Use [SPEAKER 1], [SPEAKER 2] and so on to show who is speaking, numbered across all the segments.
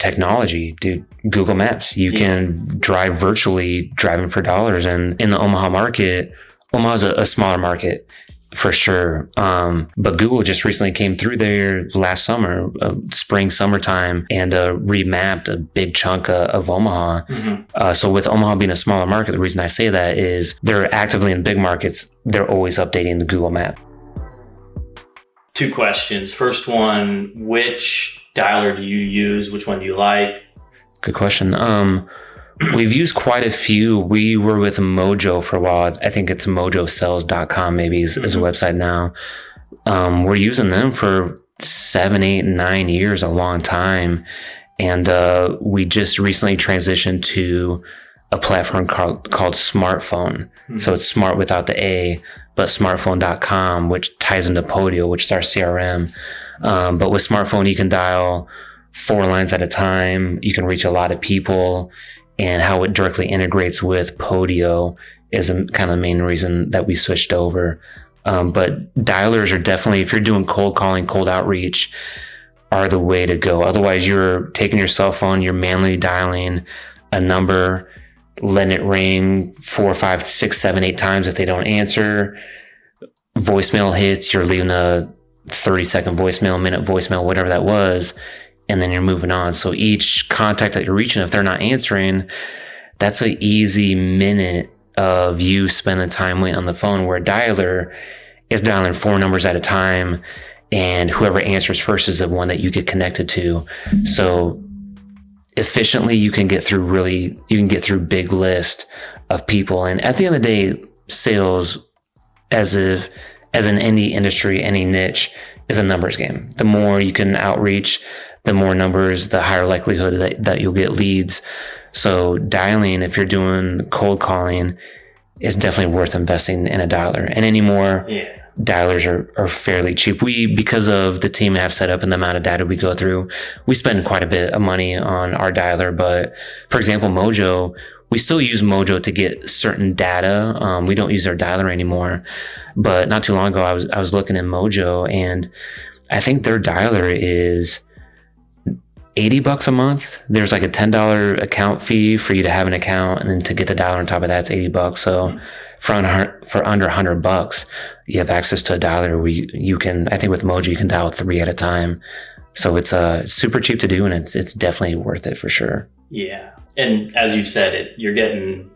[SPEAKER 1] technology, dude. Google Maps. You can drive virtually, driving for dollars. And in the Omaha market, Omaha's a smaller market for sure. But Google just recently came through there last summer, summertime, and remapped a big chunk of Omaha. So with Omaha being a smaller market, the reason I say that is they're actively in big markets. They're always updating the Google map.
[SPEAKER 2] 2 questions. First one, which dialer do you use? Which one do you like?
[SPEAKER 1] Good question. We've used quite a few. We were with Mojo for a while. I think it's mojosells.com maybe is a website now. We're using them for 7, 8, 9 years, a long time. And we just recently transitioned to a platform called Smartphone. So it's smart without the A, but smartphone.com, which ties into Podio, which is our CRM. But with Smartphone, you can dial 4 lines at a time. You can reach a lot of people, and how it directly integrates with Podio is kind of the main reason that we switched over. But dialers are definitely, if you're doing cold calling, cold outreach, are the way to go. Otherwise, you're taking your cell phone, you're manually dialing a number, letting it ring 4, 5, 6, 7, 8 times. If they don't answer, voicemail hits, you're leaving a 30-second voicemail, minute voicemail, whatever that was, and then you're moving on. So each contact that you're reaching, if they're not answering, that's an easy minute of you spending time waiting on the phone, where a dialer is dialing 4 numbers at a time, and whoever answers first is the one that you get connected to. So efficiently, you can get through big list of people. And at the end of the day, sales, as in any industry, any niche, is a numbers game. The more you can outreach, the more numbers, the higher likelihood that you'll get leads. So dialing, if you're doing cold calling, is definitely worth investing in a dialer. And anymore, dialers are fairly cheap. Because of the team I have set up and the amount of data we go through, we spend quite a bit of money on our dialer. But for example, Mojo, we still use Mojo to get certain data. We don't use their dialer anymore. But not too long ago, I was looking at Mojo, and I think their dialer is $80 a month. There's like a $10 account fee for you to have an account, and then to get the dialer on top of that, it's $80. So for under $100, you have access to a dialer where you can, I think with Mojo, you can dial 3 at a time. So it's super cheap to do, and it's definitely worth it for sure.
[SPEAKER 2] Yeah. And as you said, you're getting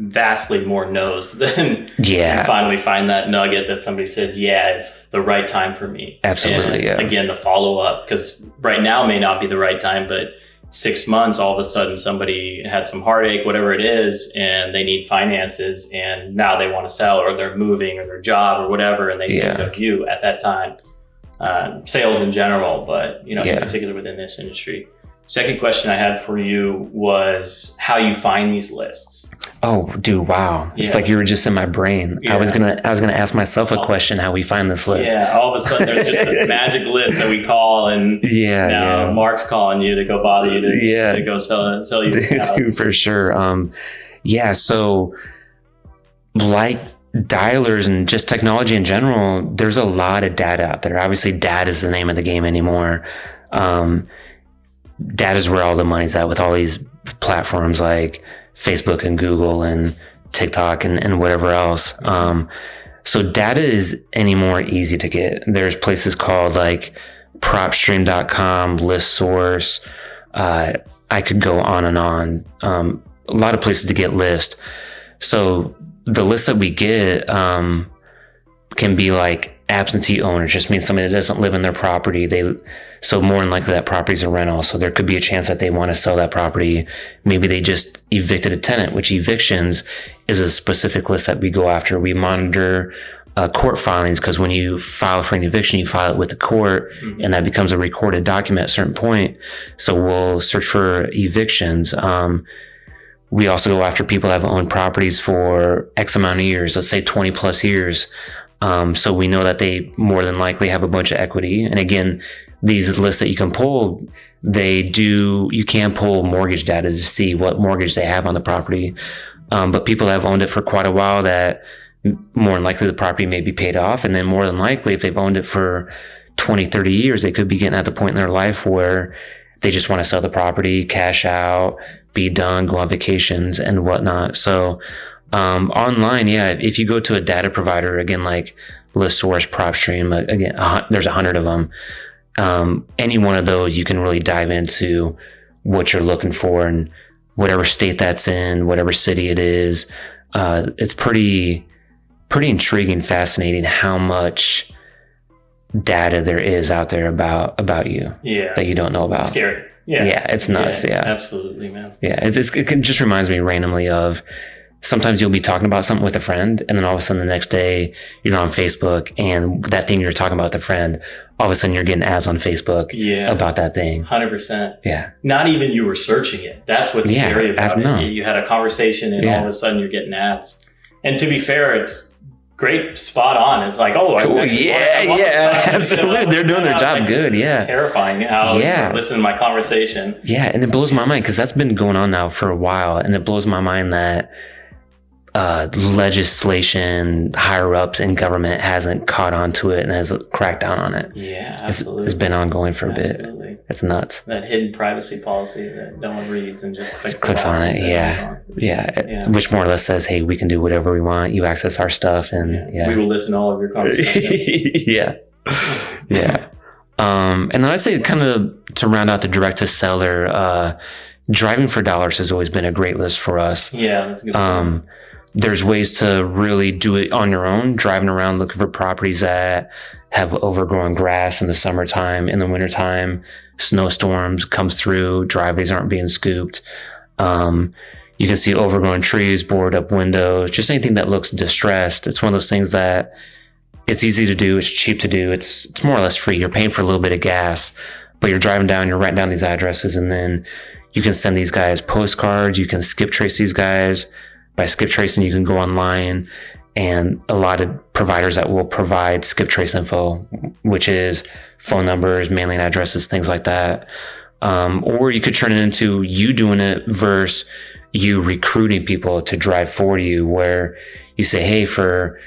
[SPEAKER 2] vastly more no's than you finally find that nugget that somebody says, it's the right time for me.
[SPEAKER 1] Absolutely.
[SPEAKER 2] And again, the follow up, because right now may not be the right time, but 6 months, all of a sudden somebody had some heartache, whatever it is, and they need finances, and now they want to sell, or they're moving, or their job, or whatever, and they think of you at that time. Sales in general, but in particular within this industry. Second question I had for you was how you find these lists.
[SPEAKER 1] Oh, dude, wow. It's like you were just in my brain. I was gonna ask myself a question, how we find this list.
[SPEAKER 2] Yeah, all of a sudden there's just this magic list that we call, and now Mark's calling you to go bother you to go sell you.
[SPEAKER 1] Dude, for sure. So like dialers and just technology in general, there's a lot of data out there. Obviously, data is the name of the game anymore. Data is where all the money's at with all these platforms like Facebook and Google and TikTok and whatever else. So data is anymore easy to get. There's places called like propstream.com, ListSource. I could go on and on. A lot of places to get lists. So the list that we get can be like absentee owners, just means somebody that doesn't live in their property. So more than likely that property is a rental. So there could be a chance that they want to sell that property. Maybe they just evicted a tenant, which evictions is a specific list that we go after. We monitor court filings, because when you file for an eviction, you file it with the court, and that becomes a recorded document at a certain point. So we'll search for evictions. We also go after people that have owned properties for X amount of years, let's say 20 plus years. So we know that they more than likely have a bunch of equity. And again, these lists that you can pull, you can pull mortgage data to see what mortgage they have on the property. But people have owned it for quite a while, that more than likely the property may be paid off. And then more than likely, if they've owned it for 20, 30 years, they could be getting at the point in their life where they just want to sell the property, cash out, be done, go on vacations and whatnot. So online, yeah, if you go to a data provider, again, like ListSource, PropStream, again, there's 100 of them. Any one of those, you can really dive into what you're looking for and whatever state that's in, whatever city it is. It's pretty intriguing, fascinating how much data there is out there about you that you don't know about.
[SPEAKER 2] It's scary. Yeah,
[SPEAKER 1] it's nuts. Yeah,
[SPEAKER 2] absolutely, man.
[SPEAKER 1] Yeah, it just reminds me randomly of sometimes you'll be talking about something with a friend, and then all of a sudden the next day you're on Facebook, and that thing you're talking about with a friend, all of a sudden you're getting ads on Facebook about that thing.
[SPEAKER 2] 100%.
[SPEAKER 1] Yeah.
[SPEAKER 2] Not even you were searching it. That's what's scary about it. You had a conversation, and all of a sudden you're getting ads. And to be fair, it's great, spot on. It's like, cool.
[SPEAKER 1] Absolutely. They're doing their job good.
[SPEAKER 2] It's terrifying how you listen to my conversation.
[SPEAKER 1] Yeah, and it blows my mind because that's been going on now for a while, and it blows my mind that legislation, higher ups in government hasn't caught on to it and has cracked down on it.
[SPEAKER 2] Yeah, absolutely.
[SPEAKER 1] It's been ongoing for a bit. It's nuts.
[SPEAKER 2] That hidden privacy policy that no one reads and just clicks
[SPEAKER 1] on it. Yeah. Which more or less says, hey, we can do whatever we want. You access our stuff, and
[SPEAKER 2] we will listen to all of your conversations.
[SPEAKER 1] Yeah. And then I'd say kind of to round out the direct to seller, driving for dollars has always been a great list for us.
[SPEAKER 2] Yeah, that's a good point.
[SPEAKER 1] There's ways to really do it on your own, driving around looking for properties that have overgrown grass in the summertime, in the wintertime, snowstorms comes through, driveways aren't being scooped. You can see overgrown trees, boarded up windows, just anything that looks distressed. It's one of those things that it's easy to do, it's cheap to do, it's more or less free. You're paying for a little bit of gas, but you're driving down, you're writing down these addresses, and then you can send these guys postcards, you can skip trace these guys. By skip tracing, you can go online, and a lot of providers that will provide skip trace info, which is phone numbers, mailing addresses, things like that. Or you could turn it into you doing it versus you recruiting people to drive for you, where you say, hey, for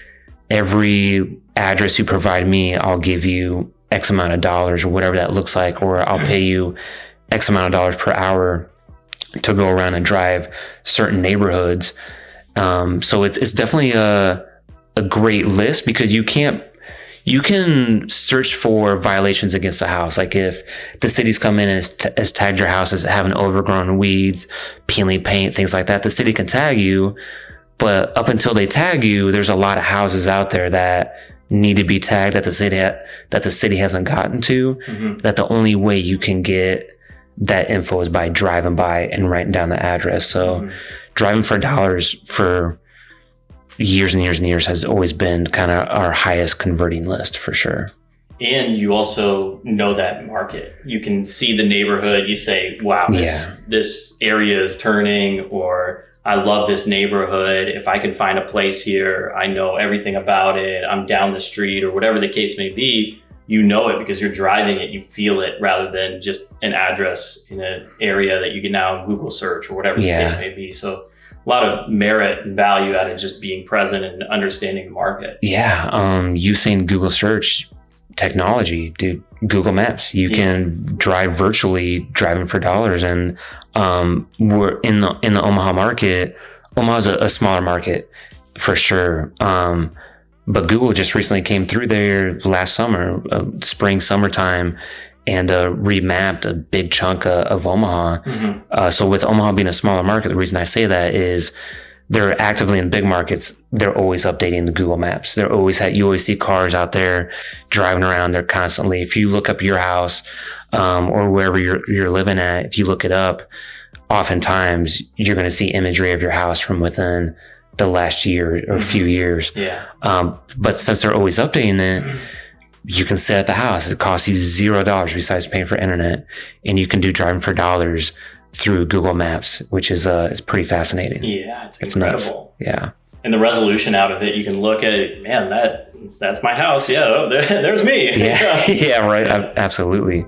[SPEAKER 1] every address you provide me, I'll give you X amount of dollars or whatever that looks like, or I'll pay you X amount of dollars per hour to go around and drive certain neighborhoods. So it's definitely a great list because you can search for violations against the house. Like if the city's come in and has tagged your house as having overgrown weeds, peeling paint, things like that, the city can tag you. But up until they tag you, there's a lot of houses out there that need to be tagged that the city hasn't gotten to. Mm-hmm. That the only way you can get that info is by driving by and writing down the address. So driving for dollars for years and years and years has always been kind of our highest converting list for sure.
[SPEAKER 2] And you also know that market. You can see the neighborhood. You say, wow, this area is turning, or I love this neighborhood. If I can find a place here, I know everything about it. I'm down the street, or whatever the case may be. You know it because you're driving it, you feel it, rather than just an address in an area that you can now Google search or whatever the case may be. So a lot of merit and value out of just being present and understanding the market. Yeah.
[SPEAKER 1] Using Google search technology, dude, Google Maps, you can drive virtually, driving for dollars. And we're in the Omaha market. Omaha's a smaller market for sure. But Google just recently came through there last summer, summertime, and remapped a big chunk of Omaha. Mm-hmm. So with Omaha being a smaller market, the reason I say that is they're actively in big markets. They're always updating the Google Maps. You always see cars out there driving around. They're constantly, if you look up your house or wherever you're living at, if you look it up, oftentimes you're going to see imagery of your house from within the last year or few years.
[SPEAKER 2] Yeah.
[SPEAKER 1] But since they're always updating it, you can sit at the house. It costs you $0 besides paying for internet, and you can do driving for dollars through Google Maps, which is it's pretty fascinating.
[SPEAKER 2] Yeah, it's incredible.
[SPEAKER 1] Nuts. Yeah.
[SPEAKER 2] And the resolution out of it, you can look at it, man, that's my house. Yeah, there's me.
[SPEAKER 1] Yeah, yeah, right. Absolutely.